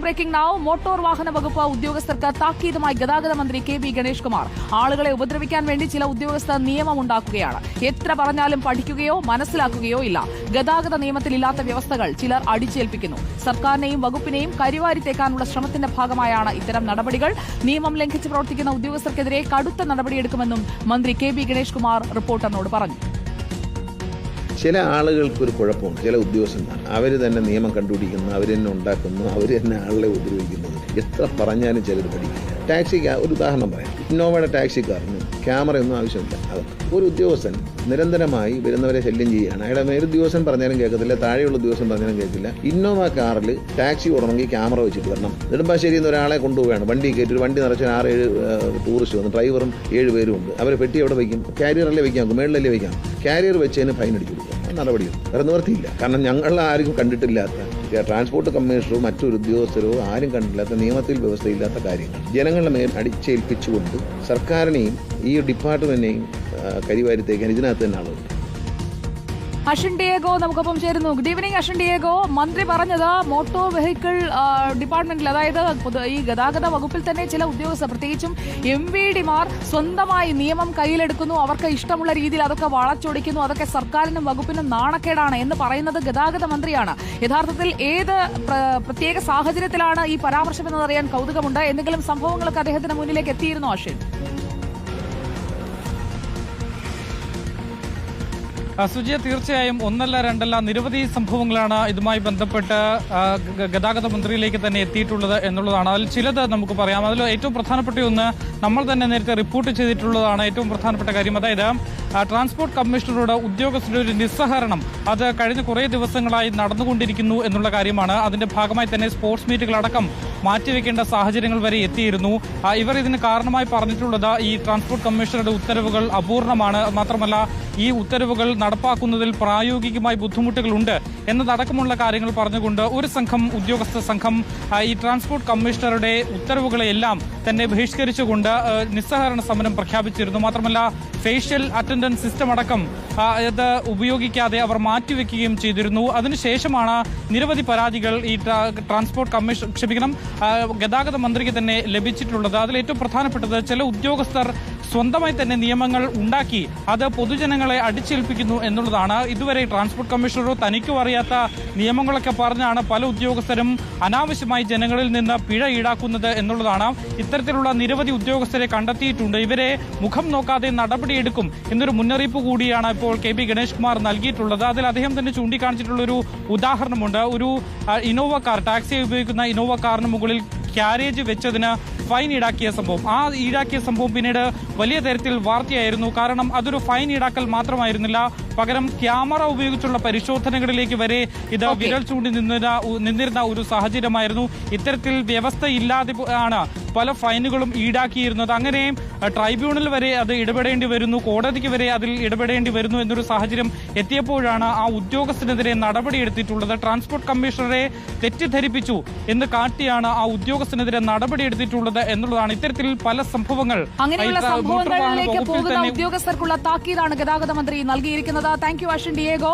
Breaking now. Motor വാഹന വകുപ്പ് ഉദ്യോഗസ്ഥർക്ക് താക്കീതുമായി ഗതാഗത മന്ത്രി കെ.ബി. ഗണേഷ് കുമാർ. ആളുകളെ ഉപദ്രവിക്കാൻ വേണ്ടി ചില ഉദ്യോഗസ്ഥർ നിയമമുണ്ടാക്കുകയാണ്. എത്ര പറഞ്ഞാലും പഠിക്കുകയോ മനസ്സിലാക്കുകയോ ഇല്ല. ഗതാഗത നിയമത്തിലില്ലാത്ത വ്യവസ്ഥകൾ ചിലർ അടിച്ചേൽപ്പിക്കുന്നു. സർക്കാരിനെയും വകുപ്പിനെയും കരിവാരിത്തേക്കാനുള്ള ശ്രമത്തിന്റെ ഭാഗമായാണ് ഇത്തരം നടപടികൾ. നിയമം ലംഘിച്ച് പ്രവർത്തിക്കുന്ന ഉദ്യോഗസ്ഥർക്കെതിരെ കടുത്ത നടപടിയെടുക്കുമെന്നും മന്ത്രി കെ.ബി. ഗണേഷ് കുമാർ റിപ്പോർട്ടറിനോട് പറഞ്ഞു. ചില ആളുകൾക്കൊരു കുഴപ്പമുണ്ട്. ചില ഉദ്യോഗസ്ഥന്മാർ അവർ തന്നെ നിയമം കണ്ടുപിടിക്കുന്നു, അവർ തന്നെ ഉണ്ടാക്കുന്നു, അവർ തന്നെ ആളെ ഉപദ്രവിക്കുന്നത്. എത്ര പറഞ്ഞാലും ചിലർ പഠിക്കില്ല. ടാക്സിക്ക് ഒരു ഉദാഹരണം പറയാം. ഇന്നോവയുടെ ടാക്സിക്കാരന് ക്യാമറയൊന്നും ആവശ്യമില്ല. ഒരു ഉദ്യോഗസ്ഥൻ നിരന്തരമായി വരുന്നവരെ ശല്യം ചെയ്യുകയാണ്. അയാളുടെ മേലുദ്യോഗസ്ഥൻ പറഞ്ഞാലും കേൾക്കത്തില്ല, താഴെയുള്ള ഉദ്യോഗസ്ഥൻ പറഞ്ഞാലും കേൾക്കില്ല. ഇന്നോവ കാറിൽ ടാക്സി ഓടണമെങ്കിൽ ക്യാമറ വെച്ചിട്ട് വരണം. നെടുമ്പാശ്ശേരിയിൽ നിന്ന് ഒരാളെ കൊണ്ടുപോവുകയാണ്. വണ്ടി കയറ്റി ഒരു വണ്ടി നിറച്ച് 6-7 ടൂറിസ്റ്റ് വന്നു. ഡ്രൈവറും 7 പേരും ഉണ്ട്. അവരെ പെട്ടി എവിടെ വയ്ക്കും? കാരിയറല്ലേ വയ്ക്കാം, മേളിലല്ലേ വയ്ക്കാം. കാരിയർ വെച്ചതിന് ഫൈൻ അടിച്ചു കൊടുക്കും. നടപടിയും വേറെ നിവർത്തിയില്ല. കാരണം ഞങ്ങൾ ആരും കണ്ടിട്ടില്ലാത്ത, ട്രാൻസ്പോർട്ട് കമ്മീഷണറോ മറ്റൊരു ഉദ്യോഗസ്ഥരോ ആരും കണ്ടിട്ടില്ലാത്ത, നിയമത്തിൽ വ്യവസ്ഥയില്ലാത്ത കാര്യങ്ങൾ ജനങ്ങളുടെ മേൽ അടിച്ചേൽപ്പിച്ചുകൊണ്ട് സർക്കാരിനെയും ഈ ഡിപ്പാർട്ട്മെന്റിനെയും കരിവാരിത്തേക്കാൻ ഇതിനകത്ത് തന്നെ ആളുണ്ട്. അഷിൻ ഡിയേഗോ നമുക്കൊപ്പം ചേരുന്നു. Good evening Ashin Diego. മന്ത്രി പറഞ്ഞത് മോട്ടോർ വെഹിക്കിൾ ഡിപ്പാർട്ട്മെന്റിൽ, അതായത് ഈ ഗതാഗത വകുപ്പിൽ തന്നെ ചില ഉദ്യോഗസ്ഥർ, പ്രത്യേകിച്ചും MVD-മാർ സ്വന്തമായി നിയമം കയ്യിലെടുക്കുന്നു. അവർക്ക് ഇഷ്ടമുള്ള രീതിയിൽ അതൊക്കെ വളച്ചൊടിക്കുന്നു. അതൊക്കെ സർക്കാരിനും വകുപ്പിനും നാണക്കേടാണ് എന്ന് പറയുന്നത് ഗതാഗത മന്ത്രിയാണ്. യഥാർത്ഥത്തിൽ ഏത് പ്രത്യേക സാഹചര്യത്തിലാണ് ഈ പരാമർശം എന്നറിയാൻ കൗതുകമുണ്ട്. എന്തെങ്കിലും സംഭവങ്ങളൊക്കെ അദ്ദേഹത്തിന് മുന്നിലേക്ക് എത്തിയിരുന്നോ അഷിൻ? സുജിയ, തീർച്ചയായും ഒന്നല്ല രണ്ടല്ല നിരവധി സംഭവങ്ങളാണ് ഇതുമായി ബന്ധപ്പെട്ട് ഗതാഗത മന്ത്രിയിലേക്ക് തന്നെ എത്തിയിട്ടുള്ളത് എന്നുള്ളതാണ്. അതിൽ ചിലത് നമുക്ക് പറയാം. അതിൽ ഏറ്റവും പ്രധാനപ്പെട്ട ഒന്ന് നമ്മൾ തന്നെ നേരത്തെ റിപ്പോർട്ട് ചെയ്തിട്ടുള്ളതാണ്. ഏറ്റവും പ്രധാനപ്പെട്ട കാര്യം, അതായത് ട്രാൻസ്പോർട്ട് കമ്മീഷണറുടെ ഉദ്യോഗസ്ഥരുടെ ഒരു നിസ്സഹകരണം അത് കഴിഞ്ഞ കുറേ ദിവസങ്ങളായി നടന്നുകൊണ്ടിരിക്കുന്നു എന്നുള്ള കാര്യമാണ്. അതിന്റെ ഭാഗമായി തന്നെ സ്പോർട്സ് മീറ്റുകളടക്കം മാറ്റിവെക്കേണ്ട സാഹചര്യങ്ങൾ വരെ എത്തിയിരുന്നു. ഇവർ ഇതിന് കാരണമായി പറഞ്ഞിട്ടുള്ളത് ഈ ട്രാൻസ്പോർട്ട് കമ്മീഷണറുടെ ഉത്തരവുകൾ അപൂർണമാണ്, മാത്രമല്ല ഈ ഉത്തരവുകൾ നടപ്പാക്കുന്നതിൽ പ്രായോഗികമായി ബുദ്ധിമുട്ടുകളുണ്ട് എന്നതടക്കമുള്ള കാര്യങ്ങൾ പറഞ്ഞുകൊണ്ട് ഒരു ഉദ്യോഗസ്ഥ സംഘം ഈ ട്രാൻസ്പോർട്ട് കമ്മീഷണറുടെ ഉത്തരവുകളെല്ലാം തന്നെ ബഹിഷ്കരിച്ചുകൊണ്ട് നിസ്സഹകരണ സമരം പ്രഖ്യാപിച്ചിരുന്നു. മാത്രമല്ല ഫേഷ്യൽ അറ്റൻഡൻസ് സിസ്റ്റം അടക്കം ഇത് ഉപയോഗിക്കാതെ അവർ മാറ്റിവെക്കുകയും ചെയ്തിരുന്നു. അതിനുശേഷമാണ് നിരവധി പരാതികൾ ഈ ഗതാഗത മന്ത്രിക്ക് തന്നെ ലഭിച്ചിട്ടുള്ളത്. അതിൽ ഏറ്റവും പ്രധാനപ്പെട്ടത്, ചില ഉദ്യോഗസ്ഥർ സ്വന്തമായി തന്നെ നിയമങ്ങൾ ഉണ്ടാക്കി അത് പൊതുജനങ്ങളെ അടിച്ചേൽപ്പിക്കുന്നു എന്നുള്ളതാണ്. ഇതുവരെ ട്രാൻസ്പോർട്ട് കമ്മീഷണറോ തനിക്കോ അറിയാത്ത നിയമങ്ങളൊക്കെ പറഞ്ഞാണ് പല ഉദ്യോഗസ്ഥരും അനാവശ്യമായി ജനങ്ങളിൽ നിന്ന് പിഴ ഈടാക്കുന്നത് എന്നുള്ളതാണ്. ഇത്തരത്തിലുള്ള നിരവധി ഉദ്യോഗസ്ഥരെ കണ്ടെത്തിയിട്ടുണ്ട്. ഇവരെ മുഖം നോക്കാതെ നടപടിയെടുക്കും എന്നൊരു മുന്നറിയിപ്പ് കൂടിയാണ് ഇപ്പോൾ കെ.ബി. ഗണേഷ് കുമാർ നൽകിയിട്ടുള്ളത്. അതിൽ അദ്ദേഹം തന്നെ ചൂണ്ടിക്കാണിച്ചിട്ടുള്ളൊരു ഉദാഹരണമുണ്ട്. ഒരു ഇന്നോവ കാർ, ടാക്സി ഉപയോഗിക്കുന്ന ഇന്നോവ കാറിന് മുകളിൽ ക്യാരേജ് വെച്ചതിന് ഫൈൻ ഈടാക്കിയ സംഭവം. ആ ഈടാക്കിയ സംഭവം പിന്നീട് വലിയ തരത്തിൽ വാർത്തയായിരുന്നു. കാരണം അതൊരു ഫൈൻ ഈടാക്കൽ മാത്രമായിരുന്നില്ല, പകരം ക്യാമറ ഉപയോഗിച്ചുള്ള പരിശോധനകളിലേക്ക് വരെ ഇത് വിരൽ ചൂണ്ടി നിന്നിരുന്ന ഒരു സാഹചര്യമായിരുന്നു. ഇത്തരത്തിൽ വ്യവസ്ഥയില്ലാതെ ആണ് പല ഫൈനുകളും ഈടാക്കിയിരുന്നത്. അങ്ങനെ ട്രൈബ്യൂണൽ വരെ അത് ഇടപെടേണ്ടി വരുന്നു, കോടതിക്ക് വരെ അതിൽ ഇടപെടേണ്ടി വരുന്നു എന്നൊരു സാഹചര്യം എത്തിയപ്പോഴാണ് ആ ഉദ്യോഗസ്ഥനെതിരെ നടപടിയെടുത്തിട്ടുള്ളത്. ട്രാൻസ്പോർട്ട് കമ്മീഷണറെ തെറ്റിദ്ധരിപ്പിച്ചു എന്ന് കാട്ടിയാണ് ആ ഉദ്യോഗസ്ഥനെതിരെ നടപടിയെടുത്തിട്ടുള്ളത് എന്നുള്ളതാണ്. ഇത്തരത്തിൽ പല സംഭവങ്ങൾ, അങ്ങനെയുള്ള സംഭവങ്ങളിലേക്ക് പോകുന്ന ഉദ്യോഗസ്ഥർക്കുള്ള താക്കീതാണ് ഗതാഗത മന്ത്രി നൽകിയിരിക്കുന്നത്. Thank you Ashin Diego.